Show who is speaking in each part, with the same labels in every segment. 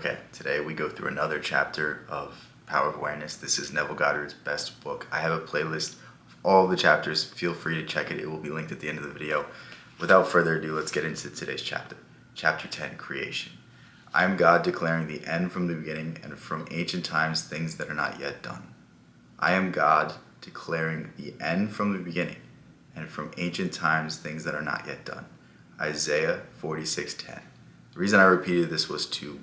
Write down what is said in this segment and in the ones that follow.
Speaker 1: Okay, today we go through another chapter of Power of Awareness. This is Neville Goddard's best book. I have a playlist of all the chapters. Feel free to check it. It will be linked at the end of the video. Without further ado, let's get into today's chapter. Chapter 10, Creation. I am God declaring the end from the beginning and from ancient times things that are not yet done. I am God declaring the end from the beginning and from ancient times things that are not yet done. Isaiah 46:10. The reason I repeated this was to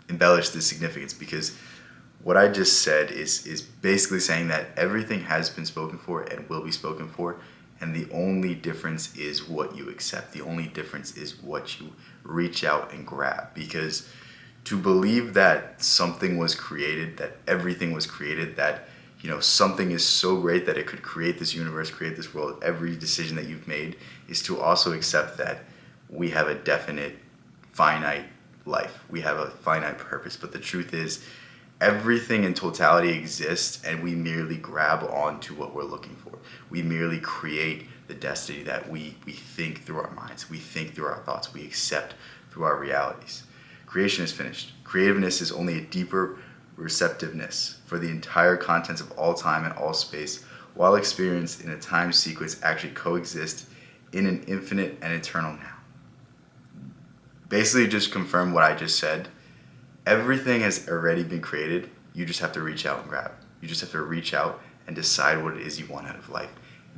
Speaker 1: embellish the significance, because what I just said is basically saying that everything has been spoken for and will be spoken for, and the only difference is what you accept. The only difference is what you reach out and grab. Because to believe that something was created, that everything was created, that something is so great that it could create this universe, create this world, every decision that you've made, is to also accept that we have a definite, finite life. We have a finite purpose. But the truth is, everything in totality exists, and we merely grab onto what we're looking for. We merely create the destiny that we think through our minds, we think through our thoughts, we accept through our realities. Creation is finished. Creativeness is only a deeper receptiveness for the entire contents of all time and all space, while experienced in a time sequence actually coexist in an infinite and eternal now. Basically, just confirm what I just said. Everything has already been created. You just have to reach out and grab. You just have to reach out and decide what it is you want out of life.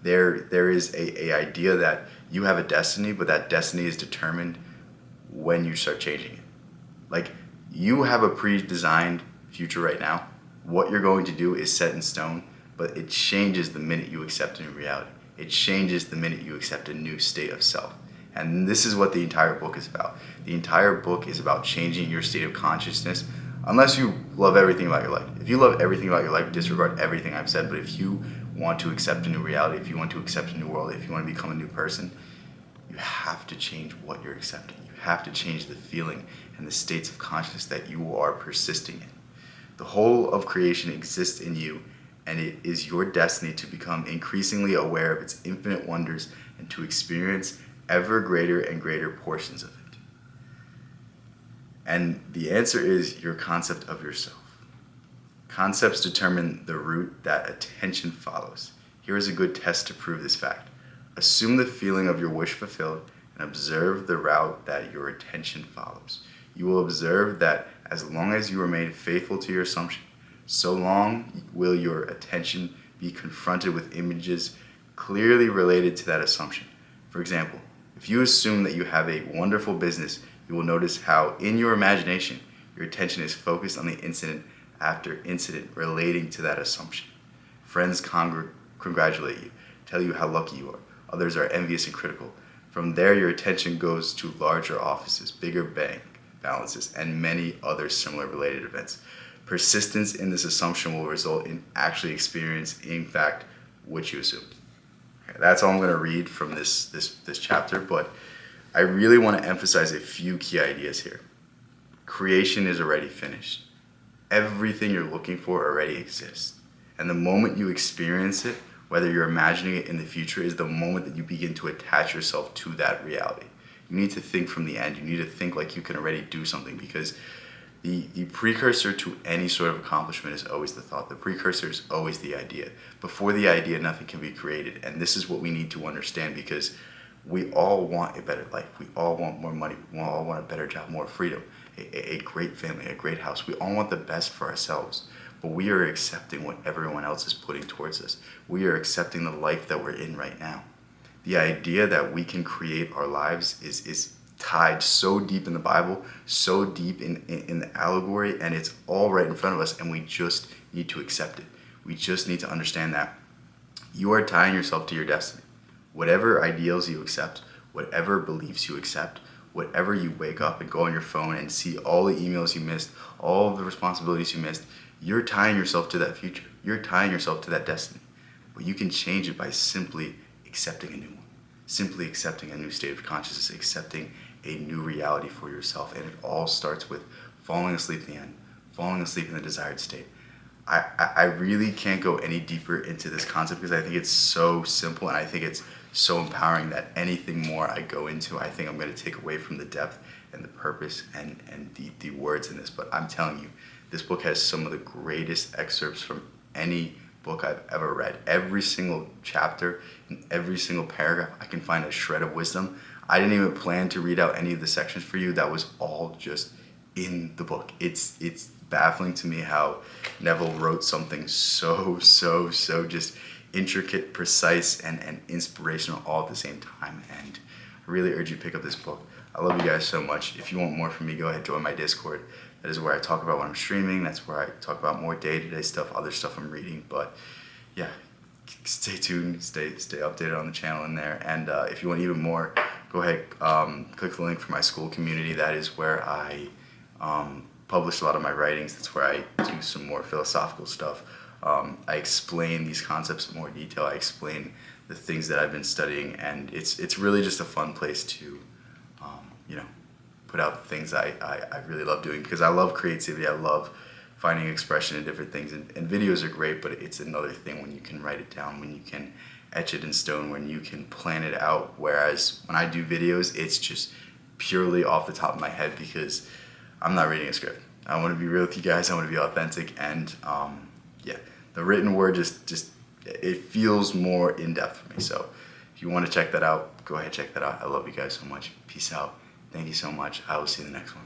Speaker 1: There is a idea that you have a destiny, but that destiny is determined when you start changing it. Like, you have a pre-designed future right now. What you're going to do is set in stone, but it changes the minute you accept a new reality. It changes the minute you accept a new state of self. And this is what the entire book is about. The entire book is about changing your state of consciousness, unless you love everything about your life. If you love everything about your life, disregard everything I've said. But if you want to accept a new reality, if you want to accept a new world, if you want to become a new person, you have to change what you're accepting. You have to change the feeling and the states of consciousness that you are persisting in. The whole of creation exists in you, and it is your destiny to become increasingly aware of its infinite wonders and to experience ever greater and greater portions of it. And the answer is your concept of yourself. Concepts determine the route that attention follows. Here is a good test to prove this fact. Assume the feeling of your wish fulfilled and observe the route that your attention follows. You will observe that as long as you remain faithful to your assumption, so long will your attention be confronted with images clearly related to that assumption. For example, if you assume that you have a wonderful business, you will notice how in your imagination, your attention is focused on the incident after incident relating to that assumption. Friends congratulate you, tell you how lucky you are. Others are envious and critical. From there, your attention goes to larger offices, bigger bank balances, and many other similar related events. Persistence in this assumption will result in actually experiencing, in fact, what you assumed. That's all I'm going to read from this chapter, but I really want to emphasize a few key ideas here. Creation is already finished. Everything you're looking for already exists. And the moment you experience it, whether you're imagining it in the future, is the moment that you begin to attach yourself to that reality. You need to think from the end. You need to think like you can already do something, because the precursor to any sort of accomplishment is always the thought. The precursor is always the idea. Before the idea, nothing can be created. And this is what we need to understand, because we all want a better life. We all want more money. We all want a better job, more freedom, a great family, a great house. We all want the best for ourselves. But we are accepting what everyone else is putting towards us. We are accepting the life that we're in right now. The idea that we can create our lives is tied so deep in the Bible, so deep in the allegory, and it's all right in front of us, and we just need to accept it. We just need to understand that you are tying yourself to your destiny. Whatever ideals you accept, whatever beliefs you accept, whatever you wake up and go on your phone and see all the emails you missed, all of the responsibilities you missed, you're tying yourself to that future. You're tying yourself to that destiny. But you can change it by simply accepting a new one, simply accepting a new state of consciousness, accepting a new reality for yourself. And it all starts with falling asleep in the end, falling asleep in the desired state. I really can't go any deeper into this concept, because I think it's so simple, and I think it's so empowering that anything more I go into, I think I'm going to take away from the depth and the purpose and the words in this. But I'm telling you, this book has some of the greatest excerpts from any book I've ever read. Every single chapter, in every single paragraph, I can find a shred of wisdom. I didn't even plan to read out any of the sections for you. That was all just in the book. It's baffling to me how Neville wrote something so just intricate, precise, and inspirational all at the same time. And I really urge you to pick up this book. I love you guys so much. If you want more from me, go ahead, join my Discord. That is where I talk about what I'm streaming. That's where I talk about more day-to-day stuff, other stuff I'm reading. But yeah, stay tuned, stay updated on the channel in there. And if you want even more, go ahead, click the link for my school community. That is where I publish a lot of my writings. That's where I do some more philosophical stuff. I explain these concepts in more detail. I explain the things that I've been studying, and it's really just a fun place to, put out the things I really love doing, because I love creativity. I love finding expression in different things, and videos are great, but it's another thing when you can write it down, when you can etch it in stone, when you can plan it out. Whereas when I do videos, it's just purely off the top of my head, because I'm not reading a script. I want to be real with you guys. I want to be authentic, and the written word just it feels more in depth for me. So if you want to check that out, go ahead, check that out. I love you guys so much. Peace out. Thank you so much. I will see you in the next one.